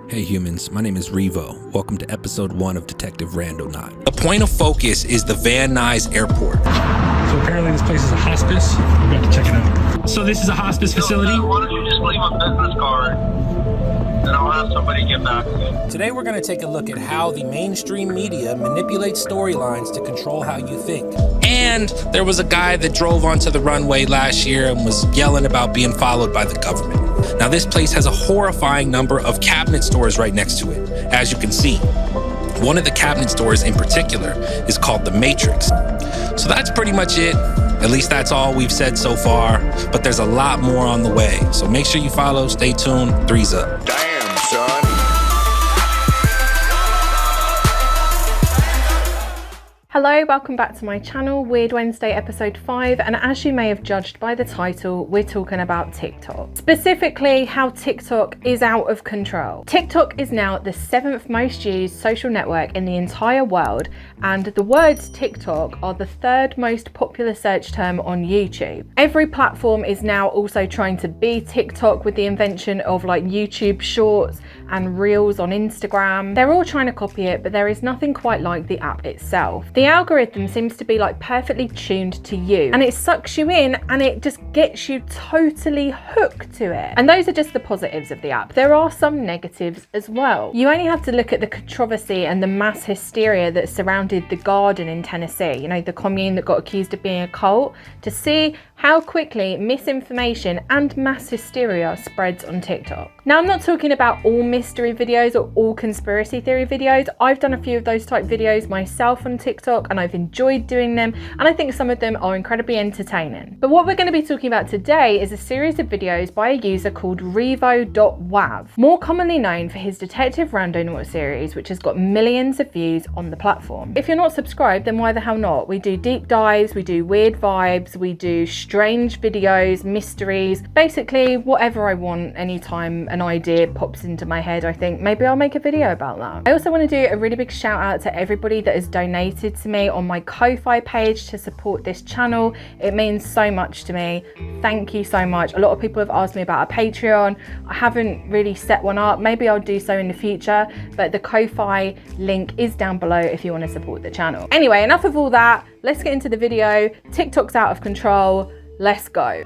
Hey humans, my name is Revo. Welcome to episode 1 of Detective Randonaut. The point of focus is the Nuys Airport. So apparently this place is a hospice. We're about to check it out. So this is a hospice facility? Why don't you just leave a business card and I'll have somebody get back to you. Today we're going to take a look at how the mainstream media manipulates storylines to control how you think. And there was a guy that drove onto the runway last year and was yelling about being followed by the government. Now this place has a horrifying number of cabinet stores right next to it, as you can see. One of the cabinet stores in particular is called the Matrix. So that's pretty much it. At least that's all we've said so far, but there's a lot more on the way. So make sure you follow, stay tuned, 3's up. Damn, son. Hello, welcome back to my channel, Weird Wednesday episode 5, and as you may have judged by the title, we're talking about TikTok. Specifically, how TikTok is out of control. TikTok is now the 7th most used social network in the entire world, and the words TikTok are the 3rd most popular search term on YouTube. Every platform is now also trying to be TikTok with the invention of like YouTube Shorts and Reels on Instagram. They're all trying to copy it, but there is nothing quite like the app itself. The algorithm seems to be like perfectly tuned to you, and it sucks you in and it just gets you totally hooked to it. And those are just the positives of the app. There are some negatives as well. You only have to look at the controversy and the mass hysteria that surrounded the Garden in Tennessee, you know, the commune that got accused of being a cult, to see how quickly misinformation and mass hysteria spreads on TikTok. Now, I'm not talking about all mystery videos or all conspiracy theory videos. I've done a few of those type videos myself on TikTok and I've enjoyed doing them, and I think some of them are incredibly entertaining. But what we're going to be talking about today is a series of videos by a user called Revo.wav, more commonly known for his Detective Randonaut series, which has got millions of views on the platform. If you're not subscribed, then why the hell not? We do deep dives, we do weird vibes, we do strange videos, mysteries, basically whatever I want. Anytime an idea pops into my head, I think maybe I'll make a video about that. I also want to do a really big shout out to everybody that has donated to me on my Ko-Fi page to support this channel. It means so much to me. Thank you so much. A lot of people have asked me about a Patreon. I haven't really set one up. Maybe I'll do so in the future, but the Ko-Fi link is down below if you want to support the channel. Anyway, enough of all that. Let's get into the video. TikTok's out of control. Let's go.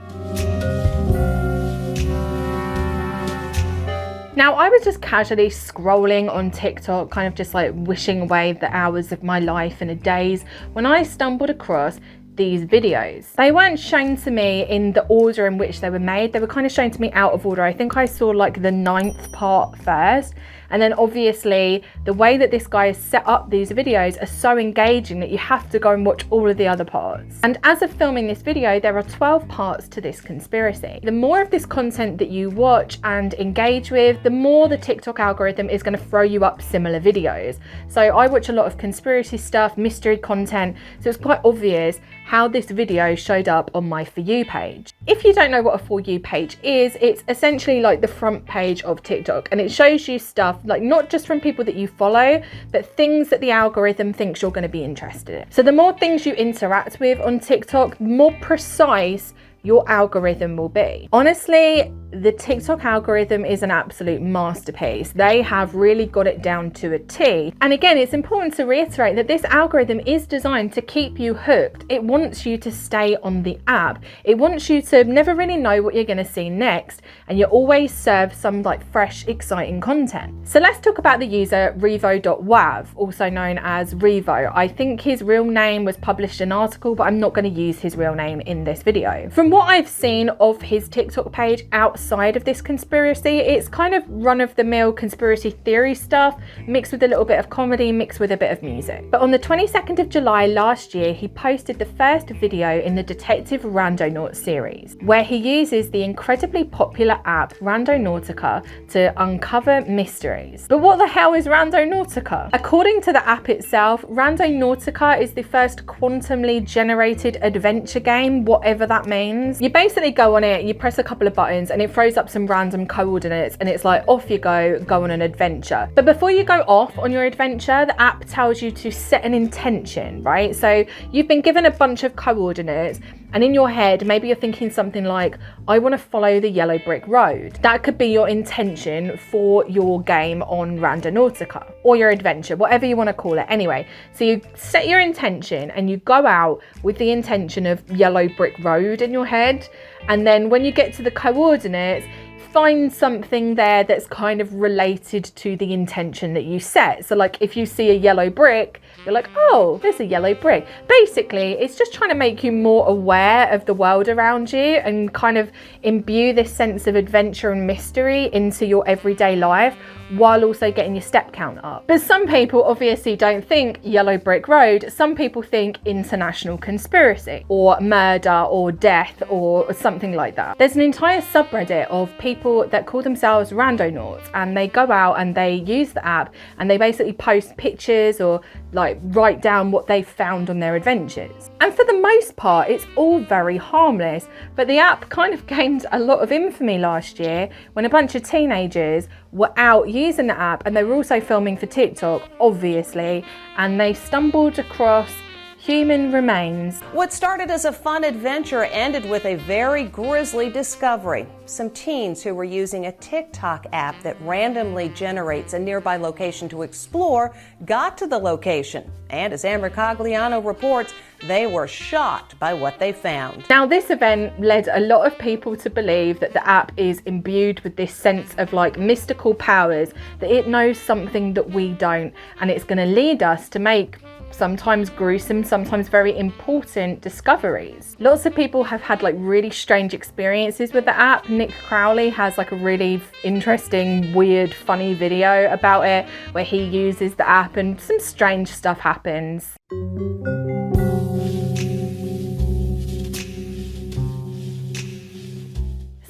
Now, I was just casually scrolling on TikTok, kind of just like wishing away the hours of my life and the days, when I stumbled across these videos. They weren't shown to me in the order in which they were made. They were kind of shown to me out of order. I think I saw like the 9th part first. And then obviously the way that this guy has set up these videos are so engaging that you have to go and watch all of the other parts. And as of filming this video, there are 12 parts to this conspiracy. The more of this content that you watch and engage with, the more the TikTok algorithm is going to throw you up similar videos. So I watch a lot of conspiracy stuff, mystery content, so it's quite obvious how this video showed up on my For You page. If you don't know what a For You page is, it's essentially like the front page of TikTok, and it shows you stuff like not just from people that you follow, but things that the algorithm thinks you're going to be interested in. So the more things you interact with on TikTok, the more precise your algorithm will be. Honestly, the TikTok algorithm is an absolute masterpiece. They have really got it down to a T. And again, it's important to reiterate that this algorithm is designed to keep you hooked. It wants you to stay on the app. It wants you to never really know what you're going to see next, and you always serve some like fresh, exciting content. So let's talk about the user Revo.wav, also known as Revo. I think his real name was published in an article, but I'm not going to use his real name in this video. From what I've seen of his TikTok page outside of this conspiracy, it's kind of run-of-the-mill conspiracy theory stuff mixed with a little bit of comedy, mixed with a bit of music. But on the 22nd of July last year, he posted the first video in the Detective Randonaut series, where he uses the incredibly popular app Randonautica to uncover mysteries. But what the hell is Randonautica? According to the app itself, Randonautica is the first quantumly generated adventure game, whatever that means. You basically go on it, you press a couple of buttons and it throws up some random coordinates, and it's like, off you go on an adventure. But before you go off on your adventure, the app tells you to set an intention, right? So you've been given a bunch of coordinates And in your head, maybe you're thinking something like, I want to follow the yellow brick road. That could be your intention for your game on Randonautica, or your adventure, whatever you want to call it. Anyway, so you set your intention and you go out with the intention of yellow brick road in your head. And then when you get to the coordinates, find something there that's kind of related to the intention that you set. So like if you see a yellow brick, you're like, oh, there's a yellow brick. Basically, it's just trying to make you more aware of the world around you and kind of imbue this sense of adventure and mystery into your everyday life, while also getting your step count up. But some people obviously don't think yellow brick road. Some people think international conspiracy or murder or death or something like that. There's an entire subreddit of people that call themselves Randonauts, and they go out and they use the app and they basically post pictures or like write down what they've found on their adventures. And for the most part, it's all very harmless, but the app kind of gained a lot of infamy last year when a bunch of teenagers were out using the app, and they were also filming for TikTok, obviously, and they stumbled across human remains. What started as a fun adventure ended with a very grisly discovery. Some teens who were using a TikTok app that randomly generates a nearby location to explore got to the location. And as Amber Cogliano reports, they were shocked by what they found. Now, this event led a lot of people to believe that the app is imbued with this sense of like mystical powers, that it knows something that we don't, and it's going to lead us to make sometimes gruesome, sometimes very important discoveries. Lots of people have had like really strange experiences with the app. Nick Crowley has like a really interesting, weird, funny video about it where he uses the app and some strange stuff happens.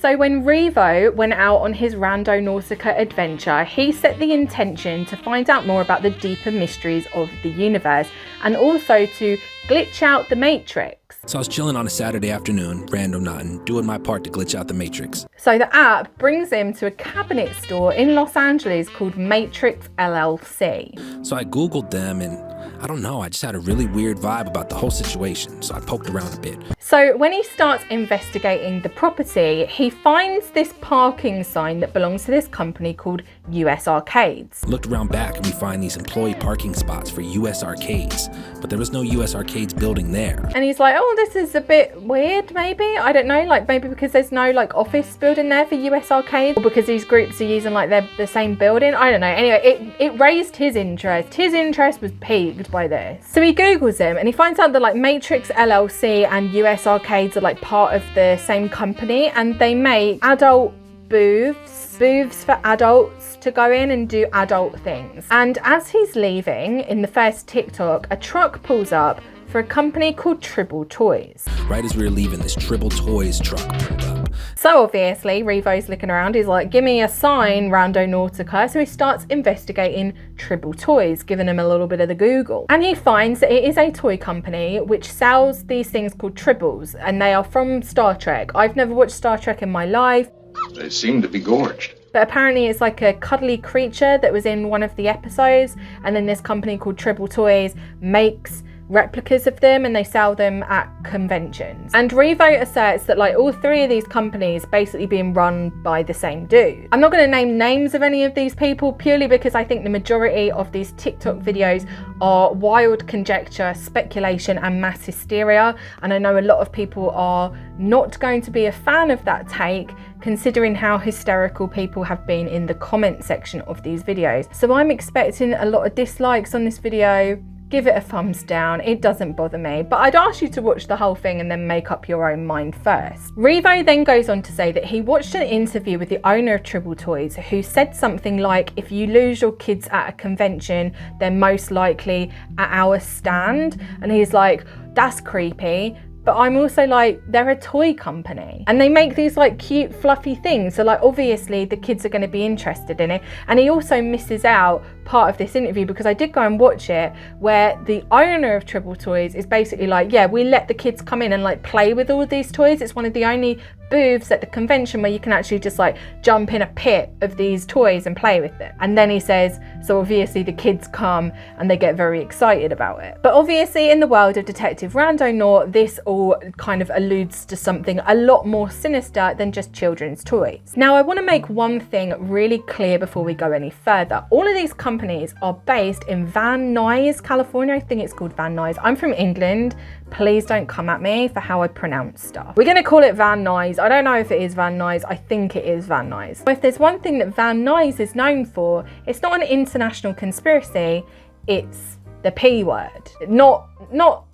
So when Revo went out on his Randonautica adventure, he set the intention to find out more about the deeper mysteries of the universe and also to glitch out the Matrix. So I was chilling on a Saturday afternoon, randonauting, doing my part to glitch out the Matrix. So the app brings him to a cabinet store in Los Angeles called Matrix LLC. So I Googled them and I don't know, I just had a really weird vibe about the whole situation, so I poked around a bit. So when he starts investigating the property, he finds this parking sign that belongs to this company called US Arcades. Looked around back and we find these employee parking spots for US Arcades, but there was no US Arcades building there. And he's like, oh, this is a bit weird, maybe? I don't know, like maybe because there's no like office building there for US Arcades, or because these groups are using like the same building. I don't know. Anyway, it raised his interest. His interest was piqued by this. So he Googles him and he finds out that like Matrix LLC and US Arcades are like part of the same company, and they make adult booths for adults to go in and do adult things. And as he's leaving in the first TikTok, a truck pulls up for a company called Tribble Toys. Right as we were leaving, this Tribble Toys truck pulled up. So obviously, Revo's looking around. He's like, give me a sign, Randonautica. So he starts investigating Tribble Toys, giving him a little bit of the Google. And he finds that it is a toy company which sells these things called Tribbles, and they are from Star Trek. I've never watched Star Trek in my life. They seem to be gorged. But apparently it's like a cuddly creature that was in one of the episodes. And then this company called Tribble Toys makes replicas of them and they sell them at conventions. And Revo asserts that like all three of these companies basically being run by the same dude. I'm not going to name names of any of these people purely because I think the majority of these TikTok videos are wild conjecture, speculation and mass hysteria, and I know a lot of people are not going to be a fan of that take considering how hysterical people have been in the comment section of these videos. So I'm expecting a lot of dislikes on this video. Give it a thumbs down, it doesn't bother me, but I'd ask you to watch the whole thing and then make up your own mind first. Revo then goes on to say that he watched an interview with the owner of Tribble Toys who said something like, if you lose your kids at a convention, they're most likely at our stand. And he's like, that's creepy. But I'm also like, they're a toy company and they make these like cute fluffy things. So like obviously the kids are going to be interested in it. And he also misses out part of this interview, because I did go and watch it, where the owner of Tribble Toys is basically like, yeah, we let the kids come in and like play with all of these toys. It's one of the only booths at the convention where you can actually just like jump in a pit of these toys and play with them. And then he says, so obviously the kids come and they get very excited about it. But obviously in the world of Detective Randonaut, this all kind of alludes to something a lot more sinister than just children's toys. Now, I want to make one thing really clear before we go any further. All of these companies are based in Van Nuys, California. I think it's called Van Nuys. I'm from England. Please don't come at me for how I pronounce stuff. We're going to call it Van Nuys. I don't know if it is Van Nuys. I think it is Van Nuys. If there's one thing that Van Nuys is known for, it's not an international conspiracy, it's the P word. Not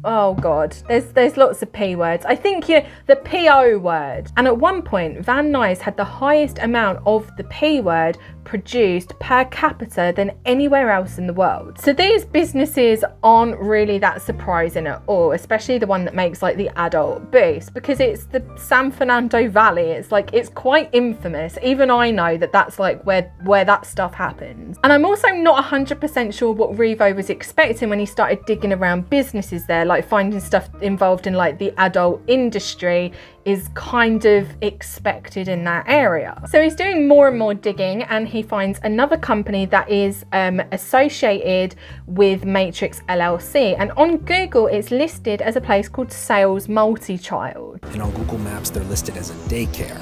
oh god, there's lots of P words. I think, you know, the PO word. And at one point, Van Nuys had the highest amount of the P word produced per capita than anywhere else in the world. So these businesses aren't really that surprising at all, especially the one that makes like the adult booths, because it's the San Fernando Valley. It's like, it's quite infamous. Even I know that that's like where that stuff happens. And I'm also not 100% sure what Revo was expecting when he started digging around businesses there, like finding stuff involved in like the adult industry is kind of expected in that area. So he's doing more and more digging, and he finds another company that is associated with Matrix LLC, and on Google it's listed as a place called Sales Multi-Child. And on Google Maps, they're listed as a daycare.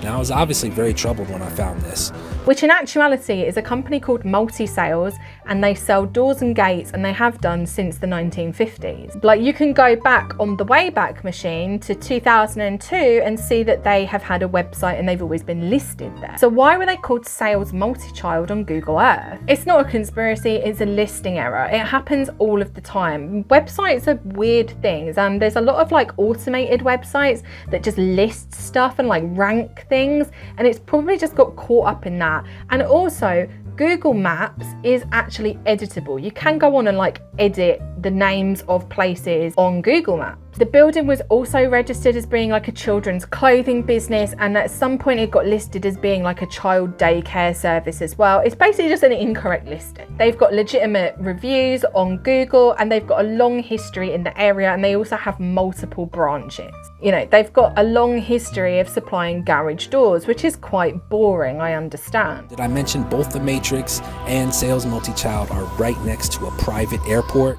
Now, I was obviously very troubled when I found this. Which in actuality is a company called Multi-Sales, and they sell doors and gates, and they have done since the 1950s. Like, you can go back on the Wayback Machine to 2002 and see that they have had a website and they've always been listed there. So why were they called Sales Multi-Child on Google Earth? It's not a conspiracy, it's a listing error. It happens all of the time. Websites are weird things, and there's a lot of like automated websites that just list stuff and like rank things, and it's probably just got caught up in that. And also, Google Maps is actually editable. You can go on and like edit the names of places on Google Maps. The building was also registered as being like a children's clothing business, and at some point it got listed as being like a child daycare service as well. It's basically just an incorrect listing. They've got legitimate reviews on Google, and they've got a long history in the area, and they also have multiple branches. You know, they've got a long history of supplying garage doors, which is quite boring, I understand. Did I mention both the Matrix and Sales Multi-Child are right next to a private airport?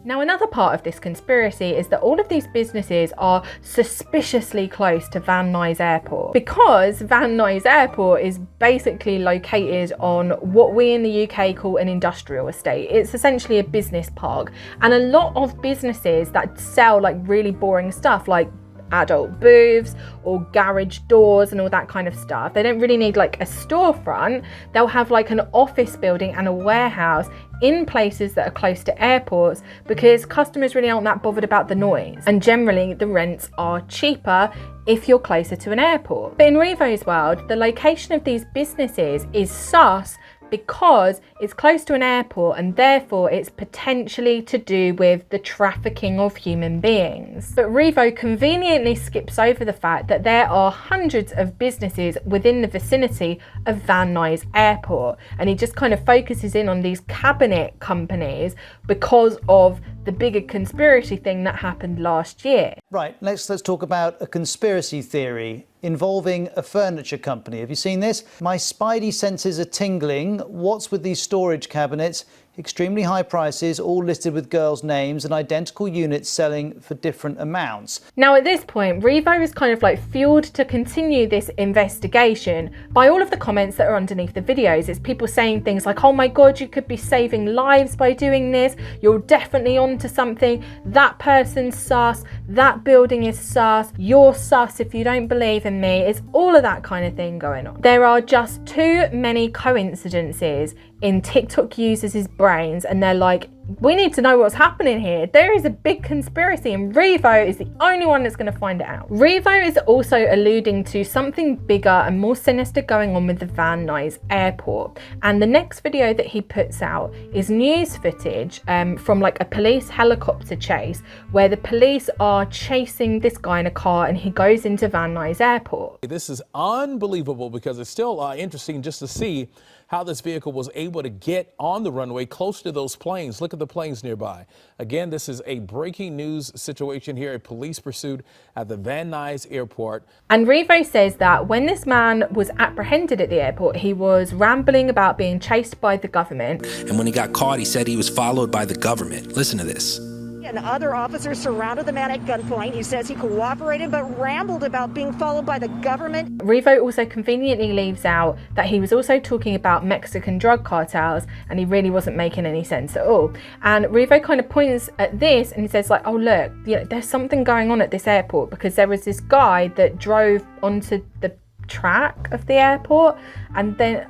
Now, another part of this conspiracy is that all of these businesses are suspiciously close to Van Nuys Airport, because Van Nuys Airport is basically located on what we in the UK call an industrial estate. It's essentially a business park, and a lot of businesses that sell like really boring stuff like adult booths or garage doors and all that kind of stuff, they don't really need like a storefront. They'll have like an office building and a warehouse in places that are close to airports, because customers really aren't that bothered about the noise, and generally the rents are cheaper if you're closer to an airport. But in Revo's world, the location of these businesses is sus because it's close to an airport, and therefore it's potentially to do with the trafficking of human beings. But Revo conveniently skips over the fact that there are hundreds of businesses within the vicinity of Van Nuys Airport, and he just kind of focuses in on these cabinet companies because of the bigger conspiracy thing that happened last year. Right, let's talk about a conspiracy theory involving a furniture company. Have you seen this? My spidey senses are tingling. What's with these storage cabinets? Extremely high prices, all listed with girls' names, and identical units selling for different amounts. Now at this point, Revo is kind of like fueled to continue this investigation by all of the comments that are underneath the videos. It's people saying things like, oh my god, you could be saving lives by doing this, you're definitely onto something, that person's sus, that building is sus, you're sus if you don't believe in me. It's all of that kind of thing going on. There are just too many coincidences in TikTok users' brains, and they're like, we need to know what's happening here. There is a big conspiracy and Revo is the only one that's going to find it out. Revo is also alluding to something bigger and more sinister going on with the Van Nuys Airport. And the next video that he puts out is news footage from like a police helicopter chase where the police are chasing this guy in a car and he goes into Van Nuys Airport. This is unbelievable because it's still interesting just to see how this vehicle was able to get on the runway close to those planes. Look at the planes nearby. Again, this is a breaking news situation here, a police pursuit at the Van Nuys Airport. And Revo says that when this man was apprehended at the airport, he was rambling about being chased by the government. And when he got caught, he said he was followed by the government. Listen to this. And other officers surrounded the man at gunpoint. He says he cooperated but rambled about being followed by the government. Revo also conveniently leaves out that he was also talking about Mexican drug cartels and he really wasn't making any sense at all. And Revo kind of points at this and he says like, oh look, you know, there's something going on at this airport because there was this guy that drove onto the track of the airport and then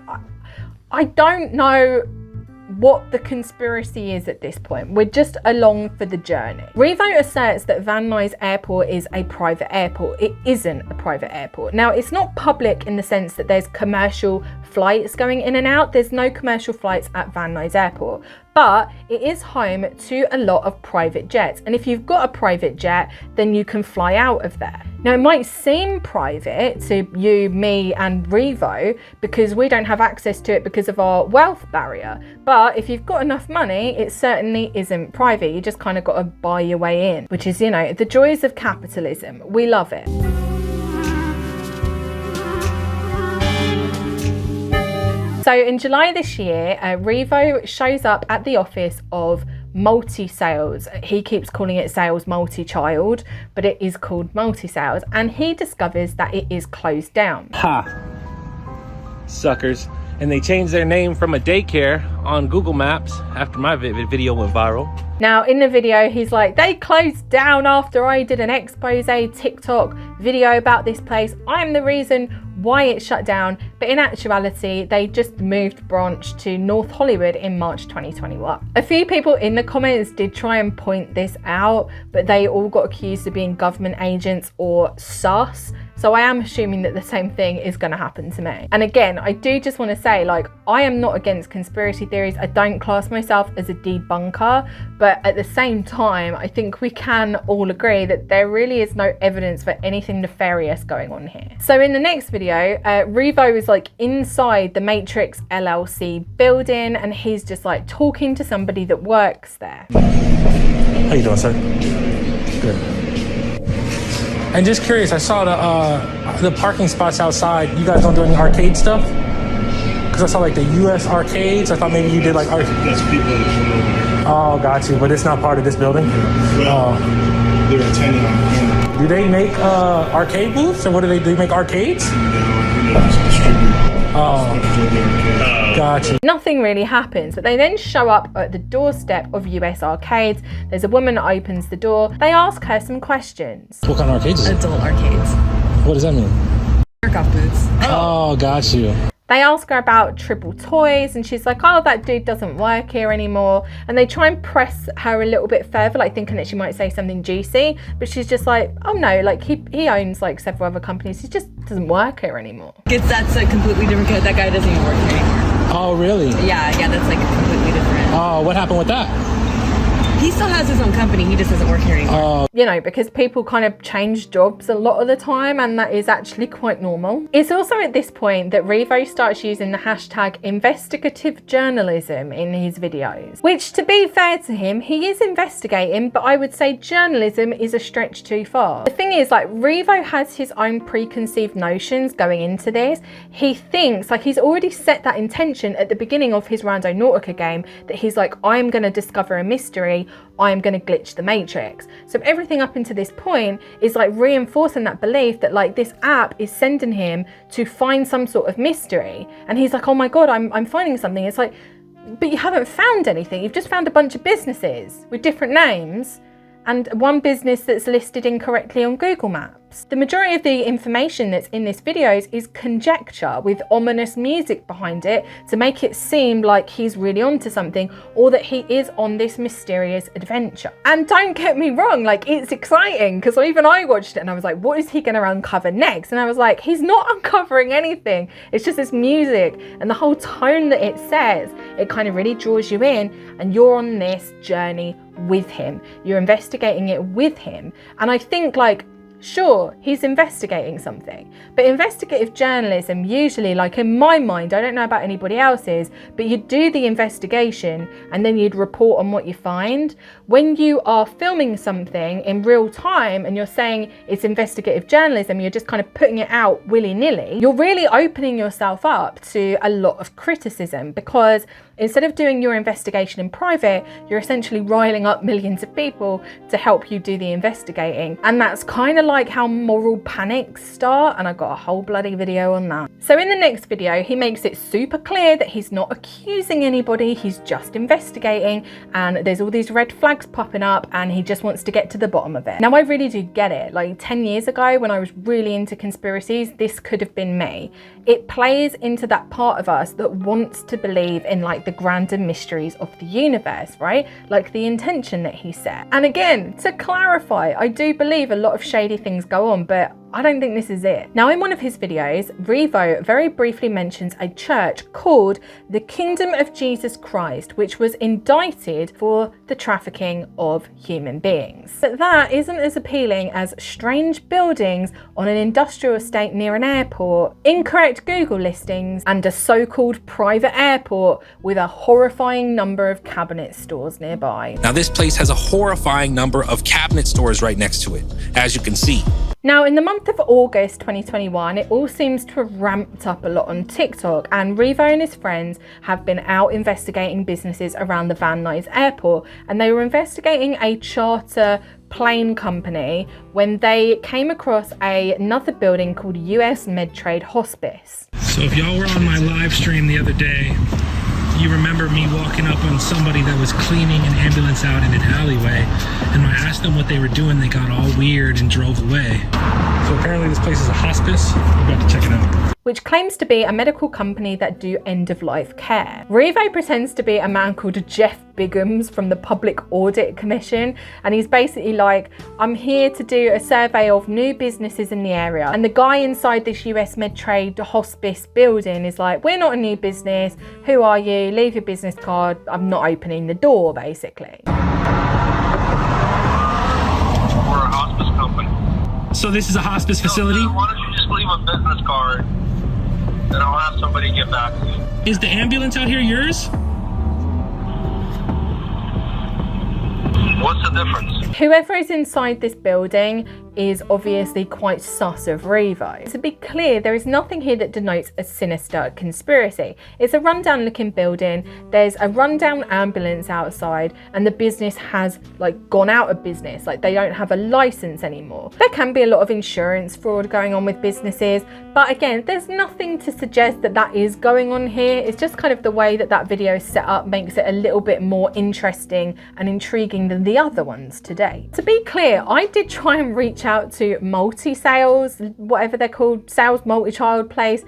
I don't know what the conspiracy is at this point. We're just along for the journey. Revo asserts that Van Nuys Airport is a private airport. It isn't a private airport. Now, it's not public in the sense that there's commercial flights going in and out. There's no commercial flights at Van Nuys Airport, but it is home to a lot of private jets. And if you've got a private jet, then you can fly out of there. Now, it might seem private to you, me, and Revo because we don't have access to it because of our wealth barrier. But if you've got enough money, it certainly isn't private. You just kind of got to buy your way in, which is, you know, the joys of capitalism. We love it. So in July this year, Revo shows up at the office of Multi-Sales. He keeps calling it Sales Multi-Child, but it is called Multi-Sales, and he discovers that it is closed down. Ha! Suckers. And they changed their name from a daycare on Google Maps after my video went viral. Now in the video, he's like, they closed down after I did an expose TikTok video about this place. I'm the reason why it shut down. But in actuality, they just moved branch to North Hollywood in March 2021. A few people in the comments did try and point this out, but they all got accused of being government agents or sus. So I am assuming that the same thing is going to happen to me. And again, I do just want to say, like, I am not against conspiracy theories. I don't class myself as a debunker, but at the same time, I think we can all agree that there really is no evidence for anything nefarious going on here. So in the next video, Revo is like inside the Matrix LLC building and he's just like talking to somebody that works there. How you doing, sir? Good. And just curious, I saw the parking spots outside. You guys don't do any arcade stuff? Because I saw like the US arcades. I thought maybe you did like arcade. That's people that come over here. Oh, got you. But it's not part of this building? Well, they're attending on camera. Do they make arcade booths, or what do they do? They make arcades? Oh, gotcha. Nothing really happens, but they then show up at the doorstep of US arcades. There's a woman that opens the door. They ask her some questions. What kind of arcades is it? Adult arcades. What does that mean? Workout boots. Oh, got you. They ask her about Triple Toys and she's like, oh, that dude doesn't work here anymore. And they try and press her a little bit further, like thinking that she might say something juicy, but she's just like, oh no, like he owns like several other companies. He just doesn't work here anymore. That's a completely different kid. That guy doesn't even work here anymore. Oh, really? Yeah, that's like completely different. Oh, what happened with that? He still has his own company, he just doesn't work here anymore. You know, because people kind of change jobs a lot of the time and that is actually quite normal. It's also at this point that Revo starts using the hashtag investigative journalism in his videos, which to be fair to him, he is investigating, but I would say journalism is a stretch too far. The thing is, like, Revo has his own preconceived notions going into this. He thinks, like, he's already set that intention at the beginning of his Randonautica game that he's like, I'm going to discover a mystery, I'm going to glitch the Matrix. So everything up until this point is like reinforcing that belief that like this app is sending him to find some sort of mystery. And he's like, oh my God, I'm finding something. It's like, but you haven't found anything. You've just found a bunch of businesses with different names and one business that's listed incorrectly on Google Maps. The majority of the information that's in this video is conjecture with ominous music behind it to make it seem like he's really onto something or that he is on this mysterious adventure. And don't get me wrong, like, it's exciting because even I watched it and I was like, what is he going to uncover next? And I was like, he's not uncovering anything. It's just this music and the whole tone that it says. It kind of really draws you in and you're on this journey with him. You're investigating it with him. And I think, like, sure, he's investigating something, but investigative journalism usually, like in my mind, I don't know about anybody else's, but you do the investigation and then you'd report on what you find. When you are filming something in real time and you're saying it's investigative journalism, you're just kind of putting it out willy-nilly, you're really opening yourself up to a lot of criticism, because instead of doing your investigation in private, you're essentially riling up millions of people to help you do the investigating. And that's kind of like how moral panics start, and I've got a whole bloody video on that. So in the next video, he makes it super clear that he's not accusing anybody, he's just investigating, and there's all these red flags popping up and he just wants to get to the bottom of it. Now I really do get it. Like 10 years ago when I was really into conspiracies, this could have been me. It plays into that part of us that wants to believe in like the grander mysteries of the universe, right? Like the intention that he set. And again, to clarify, I do believe a lot of shady things go on, but I don't think this is it. Now, in one of his videos, Revo very briefly mentions a church called the Kingdom of Jesus Christ, which was indicted for the trafficking of human beings. But that isn't as appealing as strange buildings on an industrial estate near an airport, incorrect Google listings, and a so-called private airport with a horrifying number of cabinet stores nearby. Now, this place has a horrifying number of cabinet stores right next to it, as you can see. Now, in the month of August 2021, it all seems to have ramped up a lot on TikTok, and Revo and his friends have been out investigating businesses around the Nuys Airport, and they were investigating a charter plane company when they came across another building called US Medtrade Hospice. So if y'all were on my live stream the other day, you remember me walking up on somebody that was cleaning an ambulance out in an alleyway, and when I asked them what they were doing, they got all weird and drove away. So apparently this place is a hospice. We're about to check it out. Which claims to be a medical company that do end-of-life care. Revo pretends to be a man called Jeff Biggums from the Public Audit Commission, and he's basically like, I'm here to do a survey of new businesses in the area. And the guy inside this US Medtrade Hospice building is like, we're not a new business, who are you? Leave your business card, I'm not opening the door, basically. We're a hospice company. So this is a hospice facility? Why don't you just leave a business card and I'll have somebody get back to you. Is the ambulance out here yours? What's the difference? Whoever is inside this building is obviously quite sus of Revo. To be clear, there is nothing here that denotes a sinister conspiracy. It's a rundown looking building, there's a rundown ambulance outside, and the business has like gone out of business, like they don't have a license anymore. There can be a lot of insurance fraud going on with businesses, but again, there's nothing to suggest that that is going on here. It's just kind of the way that that video is set up makes it a little bit more interesting and intriguing than the other ones today. To be clear, I did try and reach out to multi-sales, whatever they're called, sales multi-child place,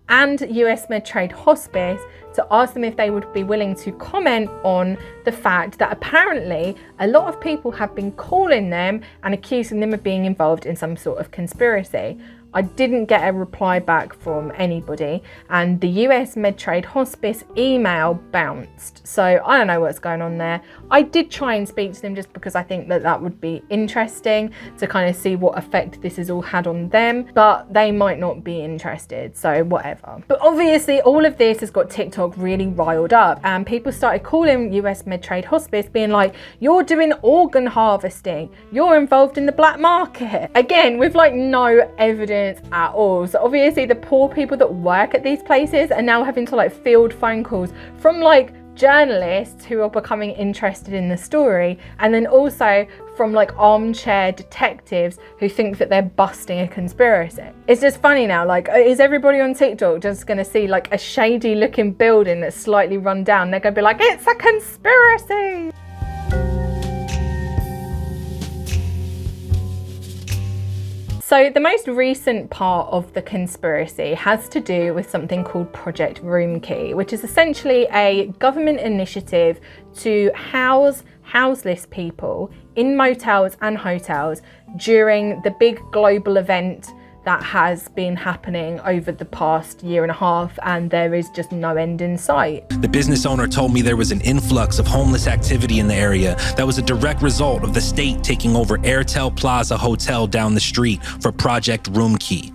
and US Medtrade Hospice to ask them if they would be willing to comment on the fact that apparently a lot of people have been calling them and accusing them of being involved in some sort of conspiracy. I didn't get a reply back from anybody, and the US Medtrade Hospice email bounced. So I don't know what's going on there. I did try and speak to them just because I think that that would be interesting to kind of see what effect this has all had on them, but they might not be interested, so whatever. But obviously all of this has got TikTok really riled up, and people started calling US Medtrade Hospice being like, you're doing organ harvesting, you're involved in the black market. Again, with like no evidence at all. So obviously the poor people that work at these places are now having to like field phone calls from like journalists who are becoming interested in the story, and then also from like armchair detectives who think that they're busting a conspiracy. It's just funny now, like, is everybody on TikTok just gonna see like a shady looking building that's slightly run down? They're gonna be like, it's a conspiracy. So the most recent part of the conspiracy has to do with something called Project Roomkey, which is essentially a government initiative to house houseless people in motels and hotels during the big global event that has been happening over the past year and a half, and there is just no end in sight. The business owner told me there was an influx of homeless activity in the area that was a direct result of the state taking over Airtel Plaza Hotel down the street for Project Roomkey.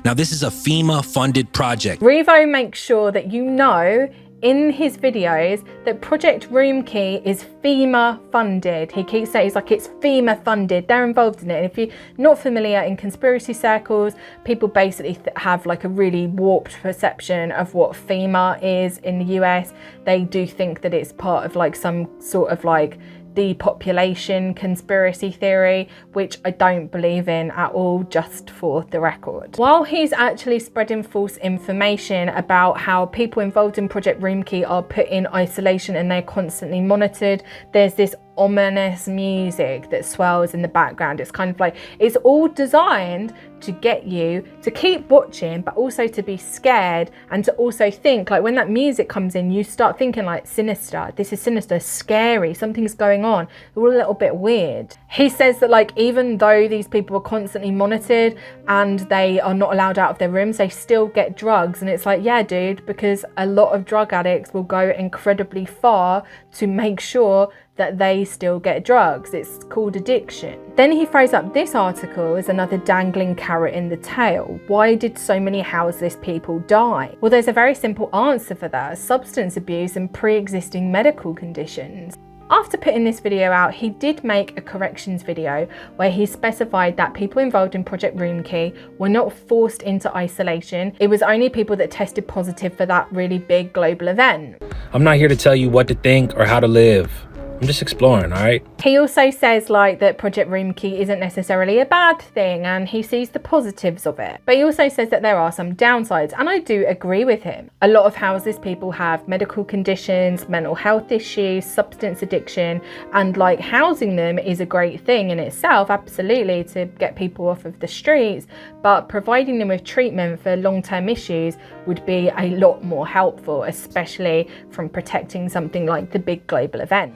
Now, this is a FEMME-funded project. Revo makes sure that you know in his videos that Project Roomkey is FEMME funded. He keeps saying, it's FEMME funded. They're involved in it. And if you're not familiar, in conspiracy circles, people basically have like a really warped perception of what FEMME is in the US. They do think that it's part of like some sort of like depopulation conspiracy theory, which I don't believe in at all, just for the record. While he's actually spreading false information about how people involved in Project Roomkey are put in isolation and they're constantly monitored, there's this ominous music that swells in the background. It's kind of like, it's all designed to get you to keep watching, but also to be scared and to also think, like when that music comes in, you start thinking like, sinister, this is sinister, scary, something's going on, all a little bit weird. He says that like, even though these people are constantly monitored and they are not allowed out of their rooms, they still get drugs. And it's like, yeah, dude, because a lot of drug addicts will go incredibly far to make sure that they still get drugs. It's called addiction. Then he throws up this article as another dangling carrot in the tail. Why did so many houseless people die? Well, there's a very simple answer for that: substance abuse and pre-existing medical conditions. After putting this video out, he did make a corrections video where he specified that people involved in Project Roomkey were not forced into isolation. It was only people that tested positive for that really big global event. I'm not here to tell you what to think or how to live. I'm just exploring, all right? He also says like that Project Roomkey isn't necessarily a bad thing and he sees the positives of it. But he also says that there are some downsides, and I do agree with him. A lot of houseless people have medical conditions, mental health issues, substance addiction, and like housing them is a great thing in itself, absolutely, to get people off of the streets, but providing them with treatment for long-term issues would be a lot more helpful, especially from protecting something like the big global event.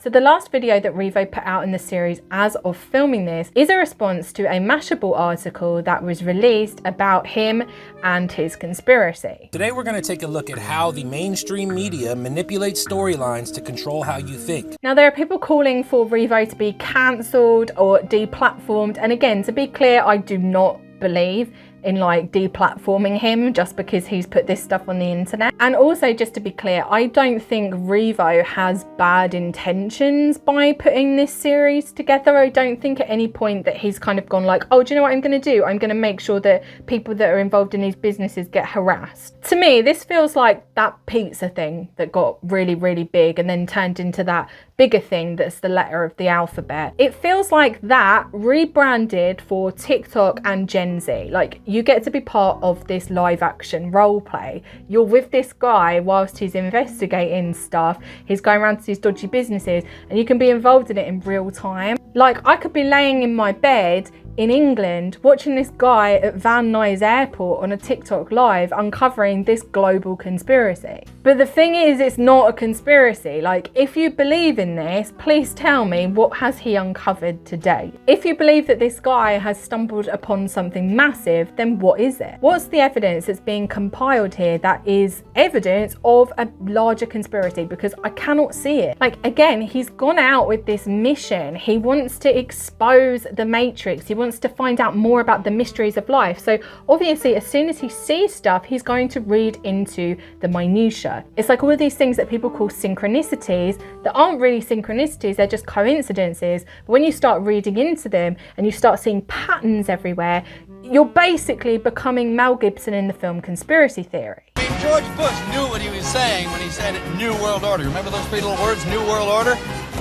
So the last video that Revo put out in the series as of filming this is a response to a Mashable article that was released about him and his conspiracy. Today we're going to take a look at how the mainstream media manipulates storylines to control how you think. Now there are people calling for Revo to be cancelled or deplatformed, and again, to be clear, I do not believe in like deplatforming him just because he's put this stuff on the internet. And also, just to be clear, I don't think Revo has bad intentions by putting this series together. I don't think at any point that he's kind of gone like, oh, do you know what I'm going to do? I'm going to make sure that people that are involved in these businesses get harassed. To me, this feels like that pizza thing that got really, really big and then turned into that bigger thing that's the letter of the alphabet. It feels like that rebranded for TikTok and Gen Z. Like, you get to be part of this live action role play. You're with this guy whilst he's investigating stuff. He's going around to these dodgy businesses and you can be involved in it in real time. Like, I could be laying in my bed in England watching this guy at Nuys Airport on a TikTok live uncovering this global conspiracy. But the thing is, it's not a conspiracy. Like, if you believe in this, please tell me, what has he uncovered today? If you believe that this guy has stumbled upon something massive, then what is it? What's the evidence that's being compiled here that is evidence of a larger conspiracy? Because I cannot see it. Like, again, he's gone out with this mission. He wants to expose the Matrix. He wants to find out more about the mysteries of life. So obviously, as soon as he sees stuff, he's going to read into the minutiae. It's like all of these things that people call synchronicities that aren't really synchronicities, they're just coincidences. But when you start reading into them and you start seeing patterns everywhere, you're basically becoming Mel Gibson in the film Conspiracy Theory. George Bush knew what he was saying when he said New World Order. Remember those three little words, New World Order?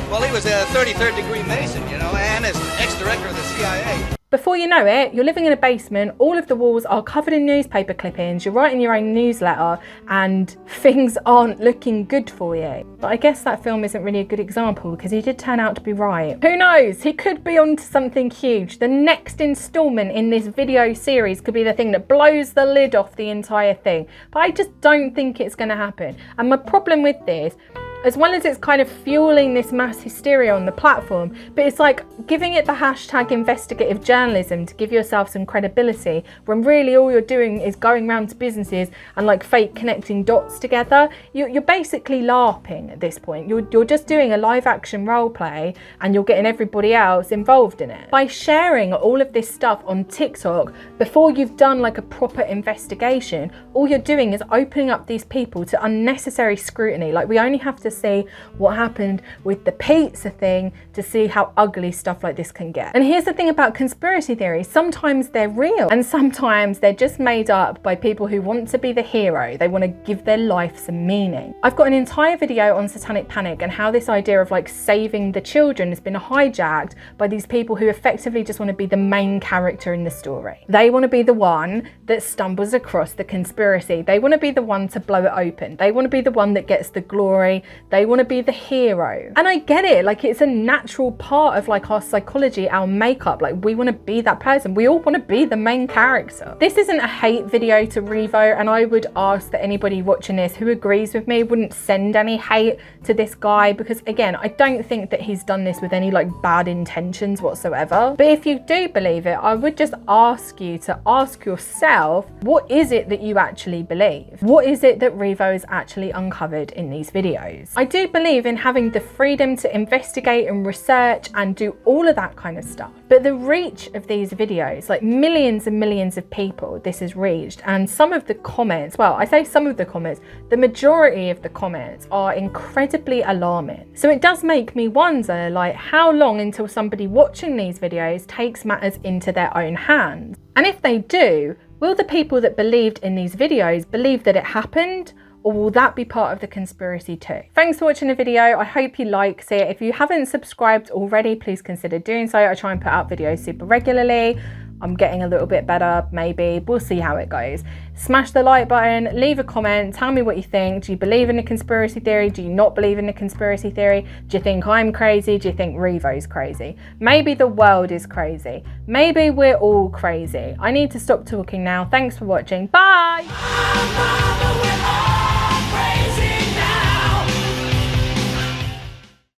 Well, he was a 33rd degree Mason, you know, and as ex-director of the CIA. Before you know it, you're living in a basement, all of the walls are covered in newspaper clippings, you're writing your own newsletter, and things aren't looking good for you. But I guess that film isn't really a good example because he did turn out to be right. Who knows? He could be onto something huge. The next installment in this video series could be the thing that blows the lid off the entire thing. But I just don't think it's going to happen. And my problem with this, as well as it's kind of fueling this mass hysteria on the platform, but it's like giving it the hashtag investigative journalism to give yourself some credibility, when really all you're doing is going around to businesses and like fake connecting dots together. You're basically LARPing at this point. You're just doing a live action role play and you're getting everybody else involved in it. By sharing all of this stuff on TikTok before you've done like a proper investigation, all you're doing is opening up these people to unnecessary scrutiny. Like, we only have to see what happened with the pizza thing to see how ugly stuff like this can get. And here's the thing about conspiracy theories, sometimes they're real and sometimes they're just made up by people who want to be the hero. They want to give their life some meaning. I've got an entire video on Satanic Panic and how this idea of like saving the children has been hijacked by these people who effectively just want to be the main character in the story. They want to be the one that stumbles across the conspiracy. They want to be the one to blow it open. They want to be the one that gets the glory. They want to be the hero. And I get it, like it's a natural part of like our psychology, our makeup. Like, we want to be that person. We all want to be the main character. This isn't a hate video to Revo, and I would ask that anybody watching this who agrees with me wouldn't send any hate to this guy, because again, I don't think that he's done this with any like bad intentions whatsoever. But if you do believe it, I would just ask you to ask yourself, what is it that you actually believe? What is it that Revo has actually uncovered in these videos? I do believe in having the freedom to investigate and research and do all of that kind of stuff. But the reach of these videos, like millions and millions of people this has reached, and some of the comments, well, I say some of the comments, the majority of the comments are incredibly alarming. So it does make me wonder, like, how long until somebody watching these videos takes matters into their own hands? And if they do, will the people that believed in these videos believe that it happened? Or will that be part of the conspiracy too? Thanks for watching the video. I hope you liked it. If you haven't subscribed already, please consider doing so. I try and put out videos super regularly. I'm getting a little bit better, maybe. We'll see how it goes. Smash the like button, leave a comment, tell me what you think. Do you believe in the conspiracy theory? Do you not believe in the conspiracy theory? Do you think I'm crazy? Do you think Revo's crazy? Maybe the world is crazy. Maybe we're all crazy. I need to stop talking now. Thanks for watching. Bye!